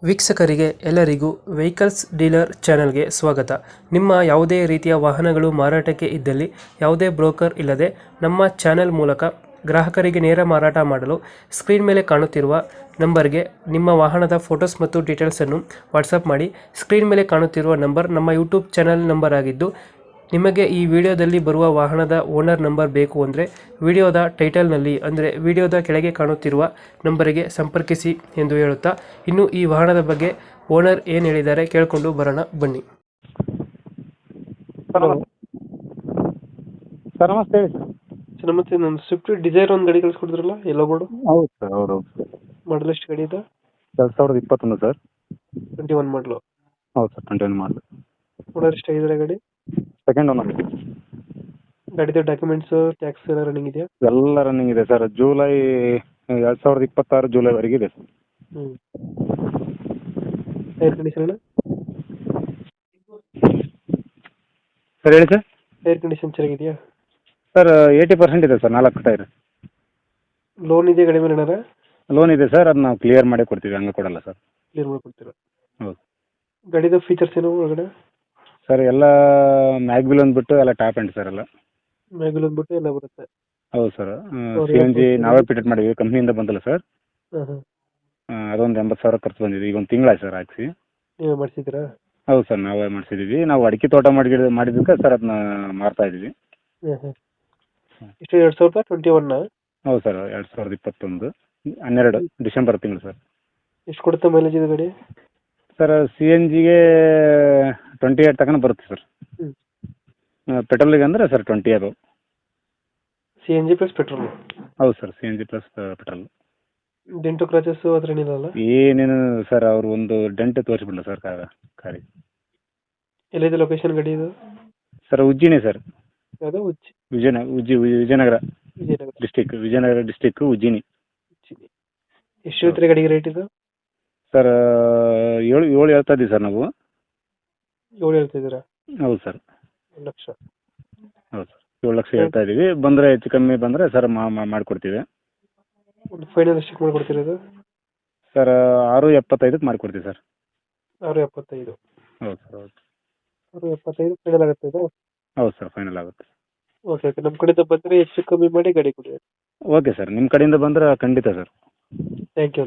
ವೀಕ್ಷಕರಿಗೆ ಎಲ್ಲರಿಗೂ vehicles dealer ಚಾನೆಲ್ಗೆ ಸ್ವಾಗತ. ನಿಮ್ಮ ಯಾವುದೇ ರೀತಿಯ ವಾಹನಗಳು ಮಾರಾಟಕ್ಕೆ ಇದ್ದಲ್ಲಿ ಯಾವುದೇ ಬ್ರೋಕರ್ ಇಲ್ಲದೆ ನಮ್ಮ ಚಾನೆಲ್ ಮೂಲಕ ಗ್ರಾಹಕರಿಗೆ ನೇರ ಮಾರಾಟ ಮಾಡಲು ಸ್ಕ್ರೀನ್ ಮೇಲೆ ಕಾಣುತ್ತಿರುವ ನಂಬರ್ಗೆ ನಿಮ್ಮ ವಾಹನದ ಫೋಟೋಸ್ ಮತ್ತು ಡೀಟೇಲ್ಸನ್ನು ವಾಟ್ಸಪ್ ಮಾಡಿ. ಸ್ಕ್ರೀನ್ ಮೇಲೆ ಕಾಣುತ್ತಿರುವ ನಂಬರ್ ನಮ್ಮ ಯೂಟ್ಯೂಬ್ ಚಾನೆಲ್ ನಂಬರ್ ಆಗಿದ್ದು, ನಿಮಗೆ ಈ ವಿಡಿಯೋದಲ್ಲಿ ಬರುವ ವಾಹನದ ಓನರ್ ನಂಬರ್ ಬೇಕು ಅಂದರೆ ವಿಡಿಯೋದ ಟೈಟಲ್ನಲ್ಲಿ ಅಂದರೆ ವಿಡಿಯೋದ ಕೆಳಗೆ ಕಾಣುತ್ತಿರುವ ನಂಬರಿಗೆ ಸಂಪರ್ಕಿಸಿ ಎಂದು ಹೇಳುತ್ತಾ, ಇನ್ನು ಈ ವಾಹನದ ಬಗ್ಗೆ ಓನರ್ ಏನು ಹೇಳಿದ್ದಾರೆ ಕೇಳಿಕೊಂಡು ಬರೋಣ ಬನ್ನಿ. ಹಲೋ ಸರ್ ನಮಸ್ತೆ ಹೇಳಿ ಸರ್. ಸರ್ ನಮಸ್ತೆ, ನಾನು ಸ್ವಿಫ್ಟ್ ಡಿಸೈರ್ ಒಂದು ಗಾಡಿ ಕಳಿಸ್ಕೊಡಿದ್ರಲ್ಲ ಎಲ್ಲೋ ಬೋರ್ಡು ಹೌದು ಸರ್, ಹೌದು ಮಾಡಲ್ ಎಷ್ಟು ಗಾಡಿ ಇದೆ? 2021 ಸರ್. 21 ಮಾಡಲು. ಹೌದು ಸರ್, 21 ಮಾಡಲು. ಓನರ್ ಎಷ್ಟಾಗಿದ್ದಾರೆ ಗಾಡಿ? Second owner. ಗಾಡಿದ ಡಾಕ್ಯುಮೆಂಟ್ಸು ಟ್ಯಾಕ್ಸ್ ಎಲ್ಲ ರನ್ನಿಂಗ್ ಇದೆಯಾ? ಎಲ್ಲ ರನ್ನಿಂಗ್ ಇದೆ ಸರ್. ಜೂಲೈ 2026 ಜೂಲೈವರೆಗೆ ಇದೆ ಸರ್. ಟೈರ್ ಕಂಡೀಷನ್ ಸರ್ ಹೇಳಿ ಸರ್. ಟೈರ್ ಕಂಡೀಷನ್ ಚೆನ್ನಾಗಿದೆಯಾ ಸರ್ 80% ಇದೆ ಸರ್, 4 ಟೈರ್. ಲೋನ್ ಇದೆ ಗಾಡಿ ಮೇಲೆ ಏನಾರ? ಲೋನ್ ಇದೆ ಸರ್, ಅದು ನಾವು ಕ್ಲಿಯರ್ ಮಾಡೇ ಕೊಡ್ತೀವಿ, ಹಂಗೆ ಕೊಡಲ್ಲ ಸರ್. ಕ್ಲಿಯರ್ ಮಾಡಿಕೊಡ್ತೀರಾ? ಹೌದು ಗಾಡಿದ ಫೀಚರ್ಸ್ ಏನು ಒಳಗಡೆ? ಸರ್ ಎಲ್ಲ ಮ್ಯಾಗ್ವಿಲ್ ಅಂದ್ಬಿಟ್ಟು ಎಲ್ಲ ಟಾಪ್ ಎಂಡ್ ಸರ್ ಎಲ್ಲ. ಮ್ಯಾಗ್ವಿಲ್ ಅಂದ್ಬಿಟ್ಟು ಎಲ್ಲ ಬರುತ್ತೆ. ಹೌದು ಸರ್. CNG ನಾವೇ ಫಿಟೆಡ್ ಮಾಡಿದ್ವಿ, ಕಂಪ್ನಿಯಿಂದ ಬಂದಲ್ಲ ಸರ್. ಹಾಂ. ಅದೊಂದು 80,000 ಖರ್ಚು ಬಂದಿದೆ. ಈಗ ಒಂದು ತಿಂಗಳಾಯ್ತು ಸರ್ ಹಾಕ್ಸಿ. ನೀವೇ ಮಾಡಿಸಿದ್ದೀರಾ? ಹೌದು ಸರ್, ನಾವೇ ಮಾಡಿಸಿದ್ದೀವಿ. ನಾವು ಅಡಿಕೆ ತೋಟ ಮಾಡಿದ್ದಕ್ಕೆ ಸರ್ ಅದನ್ನ ಮಾರ್ತಾ ಇದ್ದೀವಿ. ಎಷ್ಟು 2021? ಹೌದು ಸರ್, 2021 12 ಡಿಸೆಂಬರ್ ತಿಂಗಳು ಸರ್. ಎಷ್ಟು ಕೊಡುತ್ತೆ ಮೈಲೇಜ್ ಇದು ಗಾಡಿ? ಸರ್ CNGಗೆ 28 ತನಕ ಬರುತ್ತೆ ಸರ್. ಪೆಟ್ರೋಲಿಗೆ ಅಂದರೆ ಸರ್ 20 ಅದು. CNG plus petrol? ಹೌದು sir, CNG plus petrol. Dent scratches ಅದ್ರ ಏನಿಲ್ಲ? ಏನೇನು ಸರ್, ಅವರು ಒಂದು ಡೆಂಟ್ ತೋರಿಸ್ಬಿಡಲ್ಲ ಸರ್ ಕಾರಿ. ಎಲ್ಲಿದೆ ಲೊಕೇಶನ್ ಗಾಡಿ ಇದು? Sir Ujjini sir. ಯಾವುದು? ವಿಜಯನಗರ ಡಿಸ್ಟಿಕ್ ಉಜ್ಜಿನಿ. ಎಷ್ಟು ಹೇಳ್ತೀರಿ ಗಾಡಿಗೆ ರೇಟ್ ಇದು? ಸರ್ 7 ಹೇಳ್ತಾ ಇದ್ದೀವಿ ಸರ್ ನಾವು. 7 ಹೇಳ್ತಿದ್ದೀರಾ? ಹೌದು ಸರ್. 1 ಲಕ್ಷ? ಹೌದು ಸರ್, 7 ಲಕ್ಷ ಹೇಳ್ತಾ ಇದ್ದೀವಿ. ಬಂದರೆ ಹೆಚ್ಚು ಕಮ್ಮಿ ಬಂದರೆ ಸರ್ ಮಾಡಿಕೊಡ್ತೀವಿ. ಒಂದು ಫೈನಲ್ ಎಷ್ಟಕ್ಕೆ ಮಾಡಿಕೊಡ್ತೀರಾ ಇದು? ಸರ್ 6.75 ಮಾಡಿಕೊಡ್ತೀವಿ ಸರ್. 6.75? ಹೌದು ಸರ್, ಹೌದು. 6.75 ಫೈನಲ್ ಆಗುತ್ತೆ ಇದು? ಹೌದು ಸರ್, ಫೈನಲ್ ಆಗುತ್ತೆ. ಓಕೆ ಓಕೆ, ನಮ್ಮ ಕಡೆಯಿಂದ ಬಂದರೆ ಹೆಚ್ಚು ಕಮ್ಮಿ ಮಾಡಿ ಗಾಡಿ ಕೊಡಿ. ಓಕೆ ಸರ್, ನಿಮ್ಮ ಕಡೆಯಿಂದ ಬಂದರೆ ಖಂಡಿತ ಸರ್. Thank you.